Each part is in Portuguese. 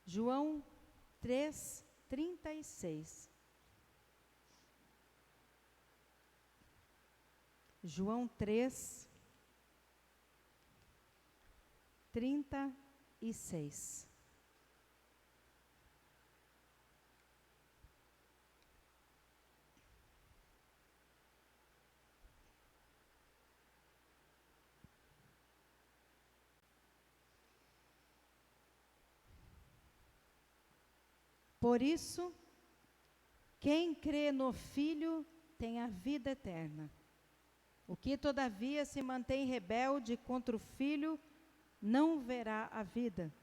João 3:36. João 3:36. Por isso, quem crê no Filho tem a vida eterna. O que, todavia, se mantém rebelde contra o Filho, não verá a vida,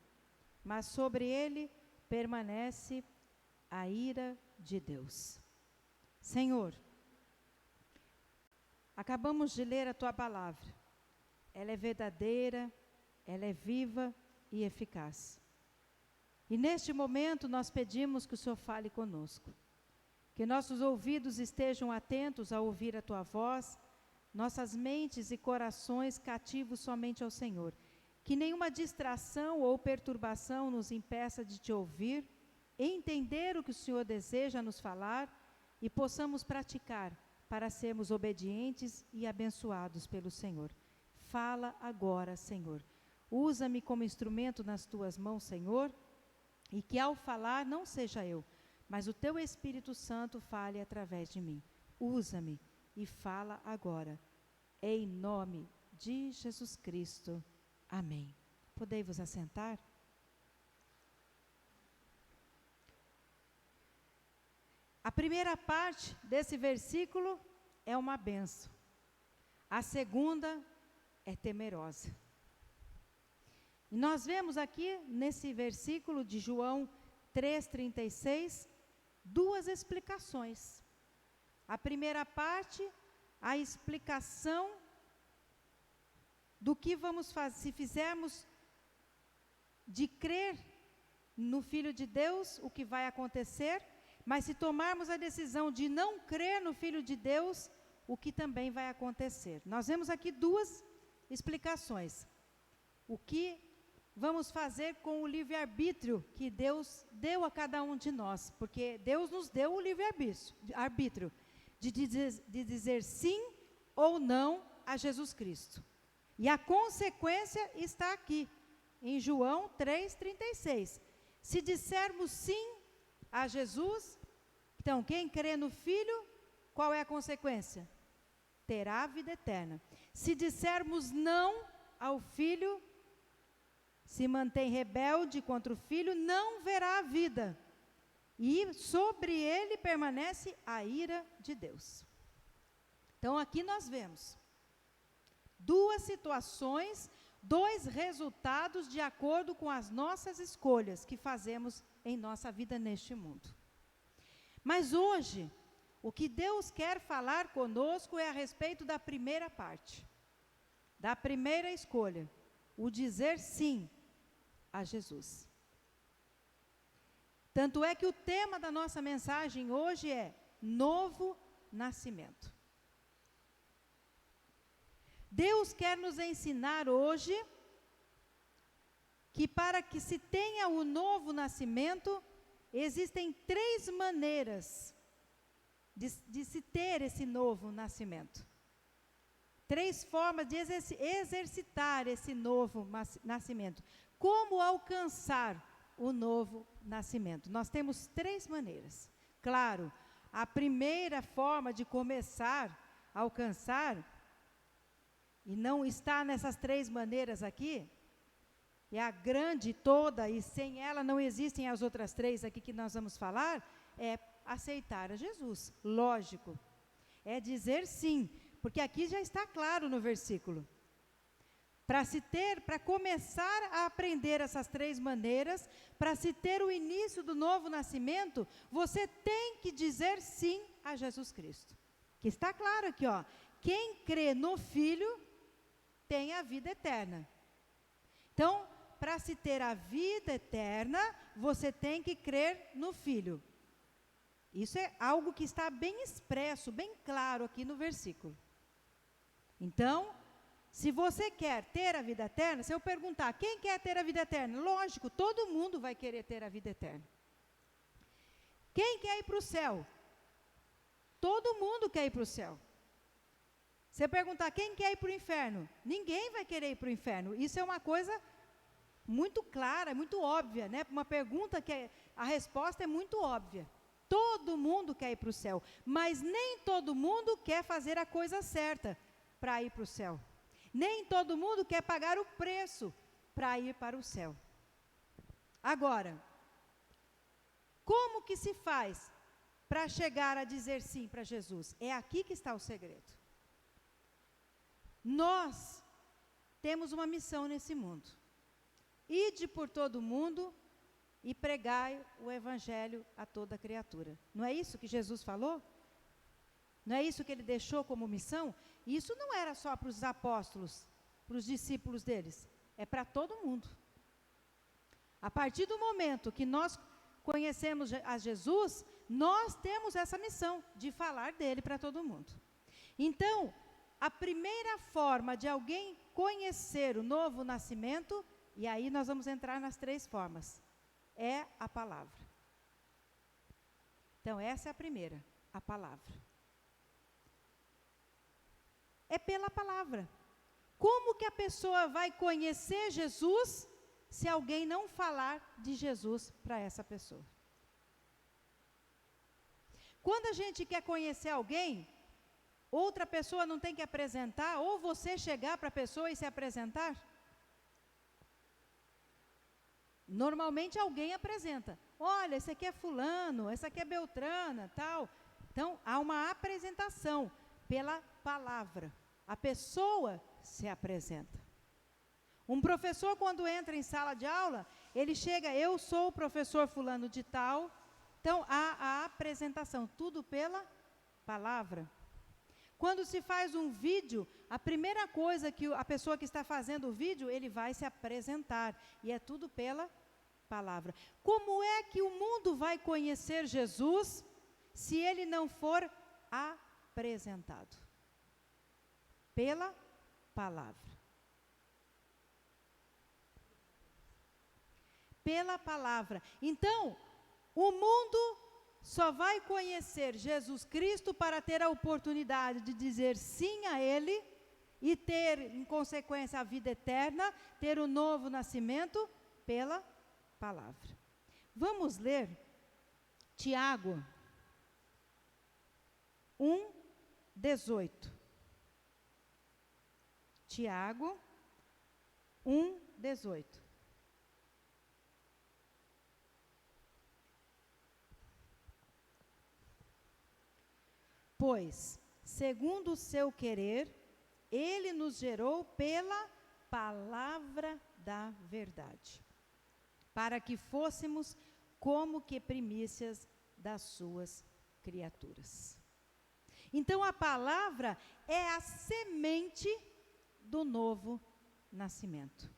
mas sobre ele permanece a ira de Deus. Senhor, acabamos de ler a Tua palavra. Ela é verdadeira, ela é viva e eficaz. E neste momento nós pedimos que o Senhor fale conosco. Que nossos ouvidos estejam atentos a ouvir a Tua voz, nossas mentes e corações cativos somente ao Senhor. Que nenhuma distração ou perturbação nos impeça de Te ouvir, entender o que o Senhor deseja nos falar e possamos praticar para sermos obedientes e abençoados pelo Senhor. Fala agora, Senhor. Usa-me como instrumento nas Tuas mãos, Senhor, e que ao falar não seja eu, mas o Teu Espírito Santo fale através de mim. Usa-me e fala agora, em nome de Jesus Cristo. Amém. Podei-vos assentar? A primeira parte desse versículo é uma bênção. A segunda é temerosa. E nós vemos aqui, nesse versículo de João 3:36, duas explicações. A primeira parte, a explicação do que vamos fazer, se fizermos de crer no Filho de Deus, o que vai acontecer, mas se tomarmos a decisão de não crer no Filho de Deus, o que também vai acontecer. Nós vemos aqui duas explicações. O que vamos fazer com o livre-arbítrio que Deus deu a cada um de nós, porque Deus nos deu o livre-arbítrio de dizer sim ou não a Jesus Cristo. E a consequência está aqui, em João 3:36. Se dissermos sim a Jesus, então quem crê no Filho, qual é a consequência? Terá a vida eterna. Se dissermos não ao Filho, se mantém rebelde contra o Filho, não verá a vida. E sobre ele permanece a ira de Deus. Então aqui nós vemos duas situações, dois resultados de acordo com as nossas escolhas que fazemos em nossa vida neste mundo. Mas hoje, o que Deus quer falar conosco é a respeito da primeira parte, da primeira escolha, o dizer sim a Jesus. Tanto é que o tema da nossa mensagem hoje é novo nascimento. Deus quer nos ensinar hoje que para que se tenha o novo nascimento, existem três maneiras de se ter esse novo nascimento. Três formas de exercitar esse novo nascimento. Como alcançar o novo nascimento? Nós temos três maneiras. Claro, a primeira forma de começar a alcançar, e não está nessas três maneiras aqui, é a grande toda, e sem ela não existem as outras três aqui que nós vamos falar, é aceitar a Jesus, lógico. É dizer sim, porque aqui já está claro no versículo. Para começar a aprender essas três maneiras, para se ter o início do novo nascimento, você tem que dizer sim a Jesus Cristo. Que está claro aqui, ó. Quem crê no Filho tem a vida eterna. Então, para se ter a vida eterna, você tem que crer no Filho. Isso é algo que está bem expresso, bem claro aqui no versículo. Então, Se você quer ter a vida eterna, se eu perguntar, quem quer ter a vida eterna? Lógico, todo mundo vai querer ter a vida eterna. Quem quer ir para o céu? Todo mundo quer ir para o céu. Se eu perguntar, quem quer ir para o inferno? Ninguém vai querer ir para o inferno. Isso é uma coisa muito clara, muito óbvia, né? Uma pergunta que a resposta é muito óbvia. Todo mundo quer ir para o céu, mas nem todo mundo quer fazer a coisa certa para ir para o céu. Nem todo mundo quer pagar o preço para ir para o céu. Agora, como que se faz para chegar a dizer sim para Jesus? É aqui que está o segredo. Nós temos uma missão nesse mundo. Ide por todo mundo e pregai o evangelho a toda criatura. Não é isso que Jesus falou? Não é isso que ele deixou como missão? Isso não era só para os apóstolos, para os discípulos deles. É para todo mundo. A partir do momento que nós conhecemos a Jesus, nós temos essa missão de falar dele para todo mundo. Então, a primeira forma de alguém conhecer o novo nascimento, e aí nós vamos entrar nas 3 formas, é a palavra. Então, essa é a primeira, a palavra. É pela palavra. Como que a pessoa vai conhecer Jesus se alguém não falar de Jesus para essa pessoa? Quando a gente quer conhecer alguém, outra pessoa não tem que apresentar, ou você chegar para a pessoa e se apresentar? Normalmente alguém apresenta. Olha, esse aqui é fulano, essa aqui é Beltrana, tal. Então, há uma apresentação pela palavra. A pessoa se apresenta. Um professor, quando entra em sala de aula, ele chega, eu sou o professor fulano de tal. Então, há a apresentação, tudo pela palavra. Quando se faz um vídeo, a primeira coisa que a pessoa que está fazendo o vídeo, ele vai se apresentar. E é tudo pela palavra. Como é que o mundo vai conhecer Jesus se ele não for apresentado? Pela palavra. Pela palavra. Então, o mundo só vai conhecer Jesus Cristo para ter a oportunidade de dizer sim a Ele e ter, em consequência, a vida eterna, ter o novo nascimento pela palavra. Vamos ler Tiago 1:18. Tiago 1:18. Pois, segundo o seu querer, ele nos gerou pela palavra da verdade, para que fôssemos como que primícias das suas criaturas. Então, a palavra é a semente do novo nascimento.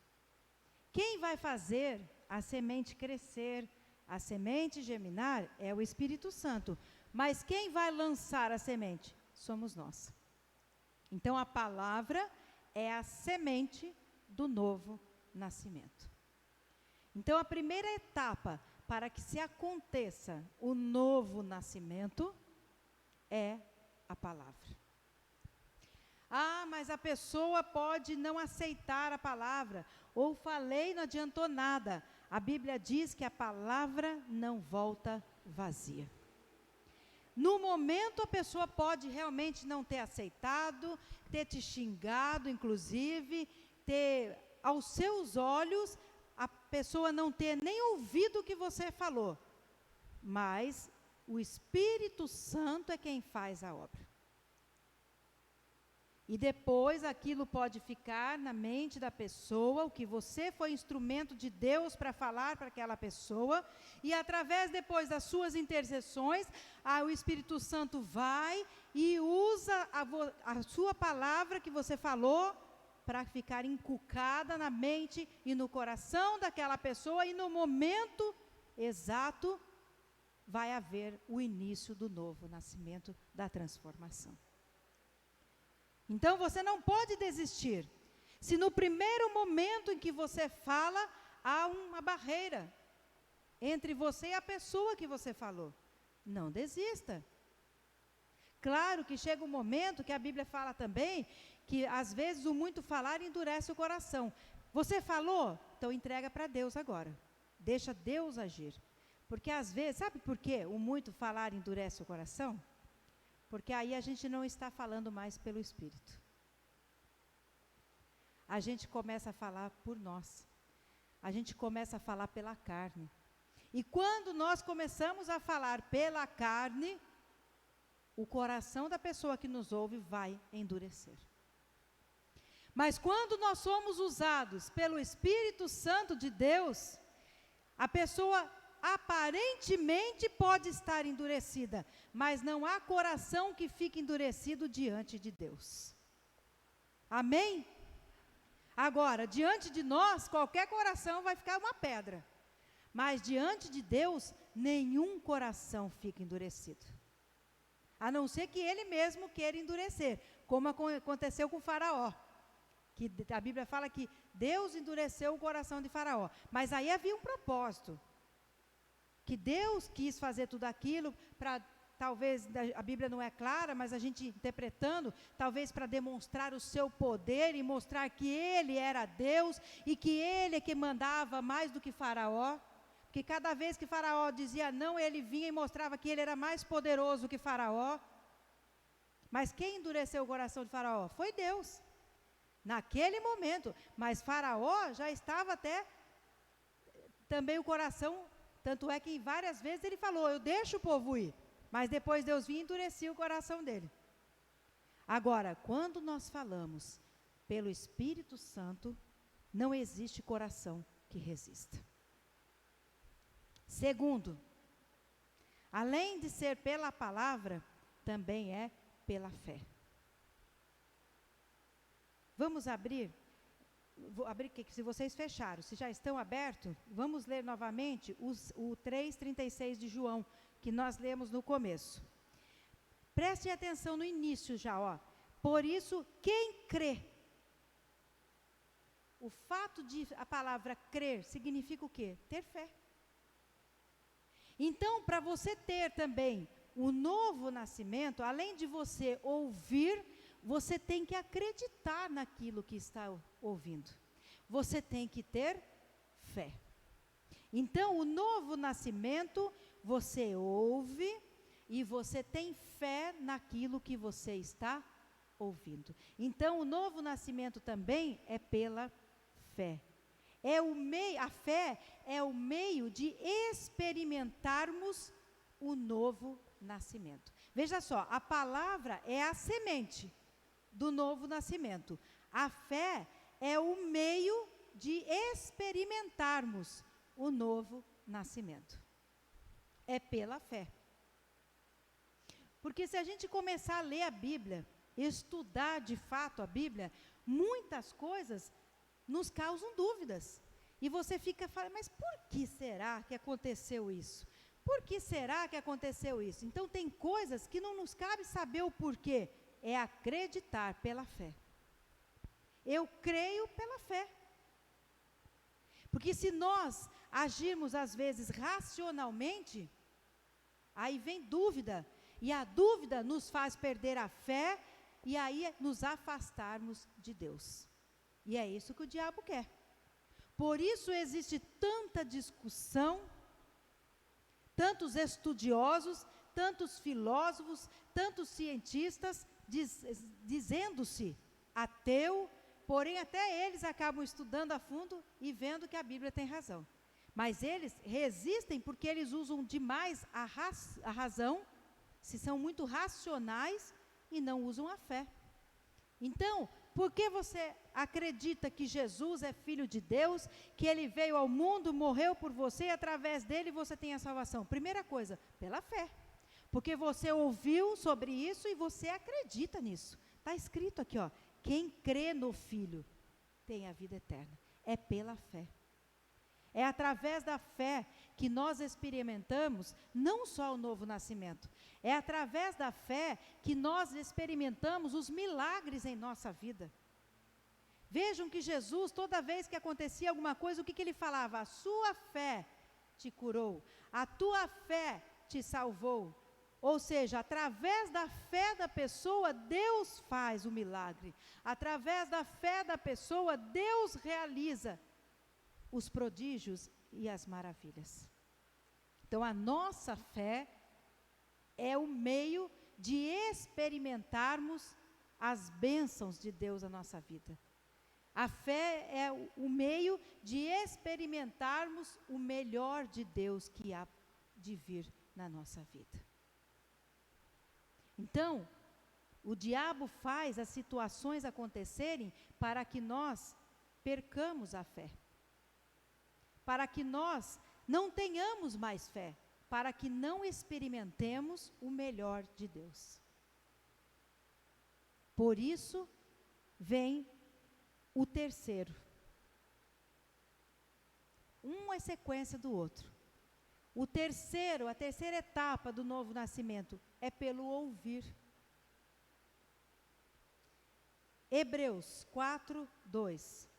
Quem vai fazer a semente crescer, a semente germinar, é o Espírito Santo. Mas quem vai lançar a semente? Somos nós. Então, a palavra é a semente do novo nascimento. Então, a primeira etapa para que se aconteça o novo nascimento é a palavra. Ah, mas a pessoa pode não aceitar a palavra, ou falei, não adiantou nada. A Bíblia diz que a palavra não volta vazia. No momento, a pessoa pode realmente não ter aceitado, ter te xingado, inclusive, ter, aos seus olhos, a pessoa não ter nem ouvido o que você falou. Mas o Espírito Santo é quem faz a obra. E depois aquilo pode ficar na mente da pessoa, o que você foi instrumento de Deus para falar para aquela pessoa, e através depois das suas intercessões, o Espírito Santo vai e usa a sua palavra que você falou para ficar inculcada na mente e no coração daquela pessoa, e no momento exato vai haver o início do novo nascimento, da transformação. Então, você não pode desistir. Se no primeiro momento em que você fala, há uma barreira entre você e a pessoa que você falou, não desista. Claro que chega um momento que a Bíblia fala também, que às vezes o muito falar endurece o coração. Você falou? Então entrega para Deus agora. Deixa Deus agir. Porque às vezes, sabe por quê o muito falar endurece o coração? Porque aí a gente não está falando mais pelo Espírito. A gente começa a falar por nós. A gente começa a falar pela carne. E quando nós começamos a falar pela carne, o coração da pessoa que nos ouve vai endurecer. Mas quando nós somos usados pelo Espírito Santo de Deus, a pessoa aparentemente pode estar endurecida, mas não há coração que fique endurecido diante de Deus. Amém? Agora, diante de nós, qualquer coração vai ficar uma pedra. Mas diante de Deus, nenhum coração fica endurecido. A não ser que ele mesmo queira endurecer, como aconteceu com Faraó. Que a Bíblia fala que Deus endureceu o coração de Faraó. Mas aí havia um propósito. Que Deus quis fazer tudo aquilo para, talvez, a Bíblia não é clara, mas a gente interpretando, talvez para demonstrar o seu poder e mostrar que ele era Deus e que ele é que mandava mais do que Faraó. Porque cada vez que Faraó dizia não, ele vinha e mostrava que ele era mais poderoso que Faraó. Mas quem endureceu o coração de Faraó? Foi Deus. Naquele momento. Mas Faraó já estava até também o coração, tanto é que várias vezes ele falou, eu deixo o povo ir. Mas depois Deus vinha e endurecia o coração dele. Agora, quando nós falamos pelo Espírito Santo, não existe coração que resista. Segundo, além de ser pela palavra, também é pela fé. Vamos abrir, vou abrir aqui, se vocês fecharam, se já estão abertos, vamos ler novamente o 3,36 de João, que nós lemos no começo. Prestem atenção no início já, ó. Por isso, quem crê, o fato de a palavra crer significa o quê? Ter fé. Então, para você ter também o novo nascimento, além de você ouvir, você tem que acreditar naquilo que está ouvindo. Você tem que ter fé. Então, o novo nascimento, você ouve e você tem fé naquilo que você está ouvindo. Então, o novo nascimento também é pela fé. A fé é o meio de experimentarmos o novo nascimento. Veja só, a palavra é a semente do novo nascimento. A fé é o meio de experimentarmos o novo nascimento. É pela fé. Porque se a gente começar a ler a Bíblia, estudar de fato a Bíblia, muitas coisas nos causam dúvidas. E você fica falando, mas por que será que aconteceu isso? Por que será que aconteceu isso? Então tem coisas que não nos cabe saber o porquê. É acreditar pela fé. Eu creio pela fé. Porque se nós agirmos às vezes racionalmente, aí vem dúvida. E a dúvida nos faz perder a fé e aí nos afastarmos de Deus. E é isso que o diabo quer. Por isso existe tanta discussão, tantos estudiosos, tantos filósofos, tantos cientistas dizendo-se ateu, porém até eles acabam estudando a fundo e vendo que a Bíblia tem razão. Mas eles resistem porque eles usam demais a razão, se são muito racionais e não usam a fé. Então, por que você acredita que Jesus é Filho de Deus, que Ele veio ao mundo, morreu por você e através dele você tem a salvação? Primeira coisa, pela fé. Porque você ouviu sobre isso e você acredita nisso. Está escrito aqui, ó, quem crê no Filho tem a vida eterna. É pela fé. É através da fé que nós experimentamos não só o novo nascimento, é através da fé que nós experimentamos os milagres em nossa vida. Vejam que Jesus, toda vez que acontecia alguma coisa, o que ele falava? A sua fé te curou, a tua fé te salvou. Ou seja, através da fé da pessoa, Deus faz o milagre. Através da fé da pessoa, Deus realiza os prodígios e as maravilhas. Então, a nossa fé é o meio de experimentarmos as bênçãos de Deus na nossa vida. A fé é o meio de experimentarmos o melhor de Deus que há de vir na nossa vida. Então, o diabo faz as situações acontecerem para que nós percamos a fé, para que nós não tenhamos mais fé, para que não experimentemos o melhor de Deus. Por isso, vem o terceiro. Um é sequência do outro. A terceira etapa do novo nascimento é pelo ouvir. Hebreus 4, 2.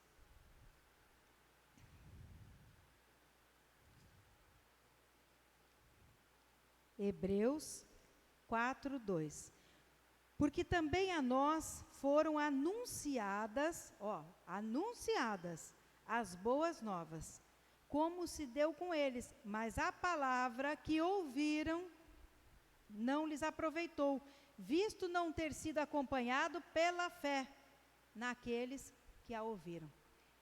Hebreus 4, 2. Porque também a nós foram anunciadas as boas novas, como se deu com eles, mas a palavra que ouviram não lhes aproveitou, visto não ter sido acompanhado pela fé naqueles que a ouviram.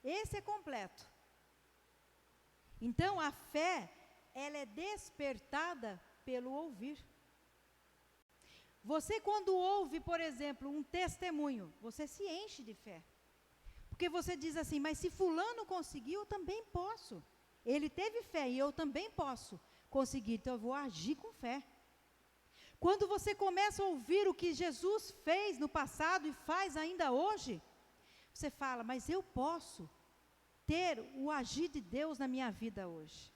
Esse é completo. Então, a fé, ela é despertada pelo ouvir. Você, quando ouve, por exemplo, um testemunho, você se enche de fé. Porque você diz assim, mas se fulano conseguiu, eu também posso. Ele teve fé e eu também posso conseguir, então eu vou agir com fé. Quando você começa a ouvir o que Jesus fez no passado e faz ainda hoje, você fala, mas eu posso ter o agir de Deus na minha vida hoje.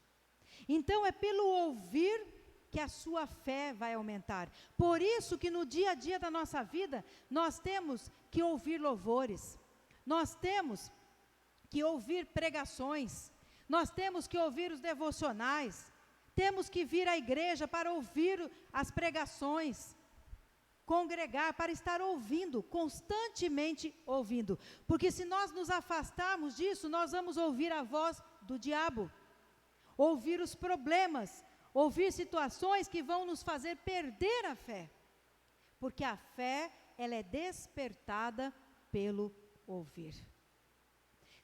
Então é pelo ouvir que a sua fé vai aumentar. Por isso que no dia a dia da nossa vida, nós temos que ouvir louvores, nós temos que ouvir pregações, nós temos que ouvir os devocionais, temos que vir à igreja para ouvir as pregações, congregar, para estar ouvindo, constantemente ouvindo, porque se nós nos afastarmos disso, nós vamos ouvir a voz do diabo, ouvir os problemas, ouvir situações que vão nos fazer perder a fé, porque a fé, ela é despertada pelo ouvir.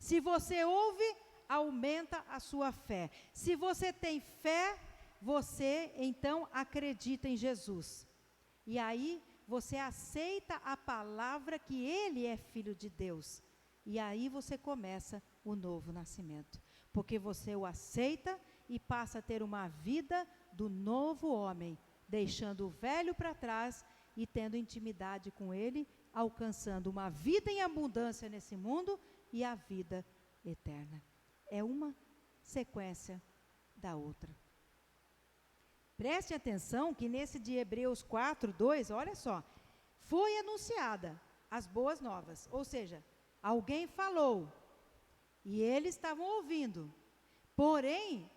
Se você ouve, aumenta a sua fé. Se você tem fé, você então acredita em Jesus. E aí você aceita a palavra que Ele é Filho de Deus. E aí você começa o novo nascimento. Porque você o aceita e passa a ter uma vida do novo homem, deixando o velho para trás e tendo intimidade com Ele, alcançando uma vida em abundância nesse mundo e a vida eterna. É uma sequência da outra. Preste atenção que nesse de Hebreus 4, 2, olha só, foi anunciada as boas novas, ou seja, alguém falou e eles estavam ouvindo, porém,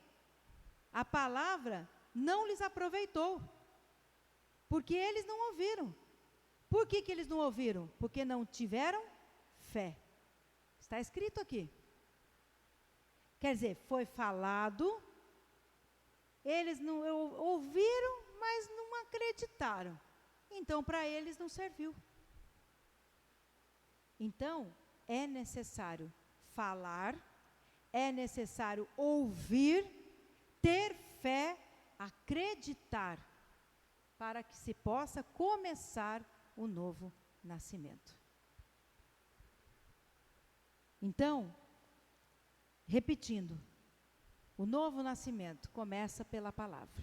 a palavra não lhes aproveitou, porque eles não ouviram. Por que eles não ouviram? Porque não tiveram fé. Está escrito aqui. Quer dizer, foi falado, eles não ouviram, mas não acreditaram. Então, para eles não serviu. Então, é necessário falar, é necessário ouvir, ter fé, acreditar, para que se possa começar o novo nascimento. Então, repetindo, o novo nascimento começa pela palavra.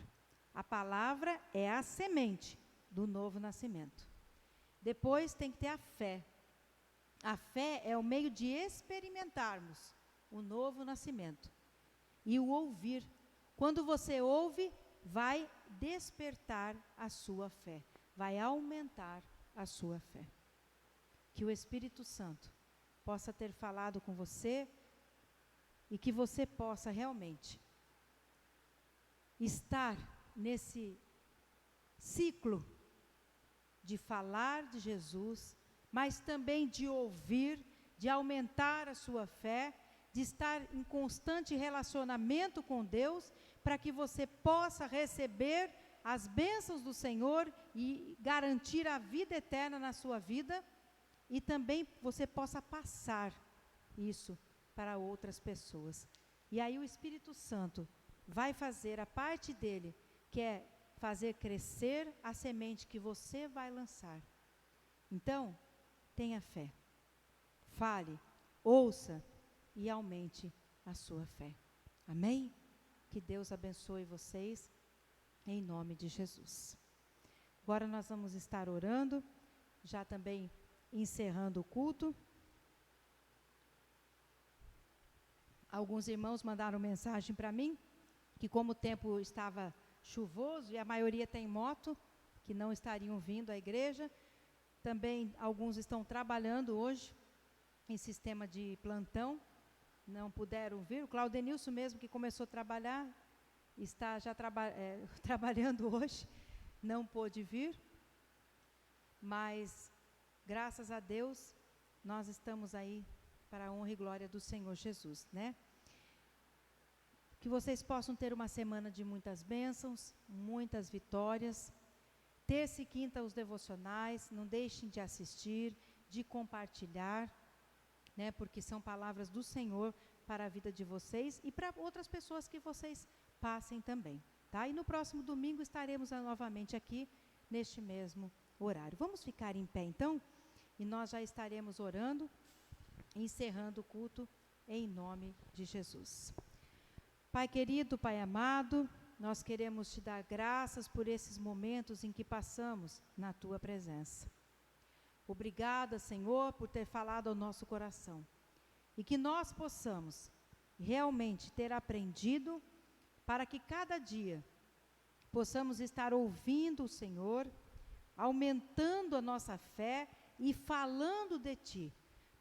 A palavra é a semente do novo nascimento. Depois tem que ter a fé. A fé é o meio de experimentarmos o novo nascimento. E o ouvir. Quando você ouve, vai despertar a sua fé, vai aumentar a sua fé. Que o Espírito Santo possa ter falado com você e que você possa realmente estar nesse ciclo de falar de Jesus, mas também de ouvir, de aumentar a sua fé, de estar em constante relacionamento com Deus, para que você possa receber as bênçãos do Senhor e garantir a vida eterna na sua vida, e também você possa passar isso para outras pessoas. E aí o Espírito Santo vai fazer a parte dele, que é fazer crescer a semente que você vai lançar. Então, tenha fé, fale, ouça e aumente a sua fé. Amém? Que Deus abençoe vocês, em nome de Jesus. Agora nós vamos estar orando, já também encerrando o culto. Alguns irmãos mandaram mensagem para mim, que como o tempo estava chuvoso e a maioria tem moto, que não estariam vindo à igreja. Também alguns estão trabalhando hoje em sistema de plantão, não puderam vir. O Claudenilson mesmo, que começou a trabalhar, está já trabalhando hoje, não pôde vir, mas graças a Deus nós estamos aí para a honra e glória do Senhor Jesus, né? Que vocês possam ter uma semana de muitas bênçãos, muitas vitórias. Terça e quinta os devocionais, não deixem de assistir, de compartilhar, né? Porque são palavras do Senhor para a vida de vocês e para outras pessoas que vocês passem também, tá? E no próximo domingo estaremos novamente aqui neste mesmo horário. Vamos ficar em pé então, e nós já estaremos orando, encerrando o culto em nome de Jesus. Pai querido, Pai amado, nós queremos te dar graças por esses momentos em que passamos na tua presença. Obrigada, Senhor, por ter falado ao nosso coração, e que nós possamos realmente ter aprendido, para que cada dia possamos estar ouvindo o Senhor, aumentando a nossa fé e falando de Ti,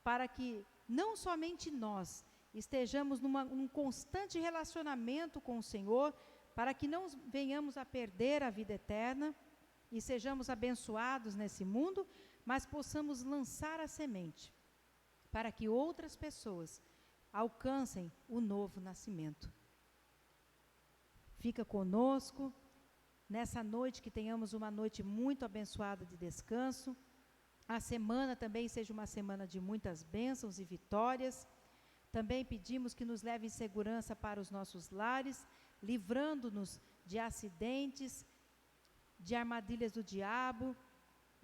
para que não somente nós estejamos num constante relacionamento com o Senhor, para que não venhamos a perder a vida eterna e sejamos abençoados nesse mundo, mas possamos lançar a semente, para que outras pessoas alcancem o novo nascimento. Fica conosco nessa noite, que tenhamos uma noite muito abençoada de descanso. A semana também seja uma semana de muitas bênçãos e vitórias. Também pedimos que nos leve em segurança para os nossos lares, livrando-nos de acidentes, de armadilhas do diabo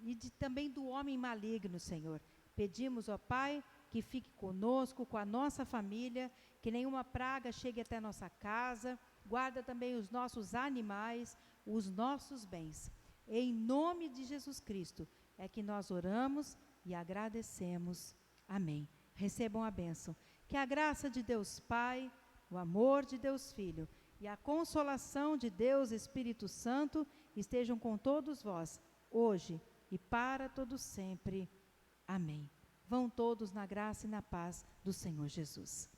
e também do homem maligno, Senhor. Pedimos, ó Pai, que fique conosco, com a nossa família, que nenhuma praga chegue até nossa casa. Guarda também os nossos animais, os nossos bens. Em nome de Jesus Cristo é que nós oramos e agradecemos. Amém. Recebam a bênção. Que a graça de Deus Pai, o amor de Deus Filho e a consolação de Deus Espírito Santo estejam com todos vós, hoje e para todos sempre. Amém. Vão todos na graça e na paz do Senhor Jesus.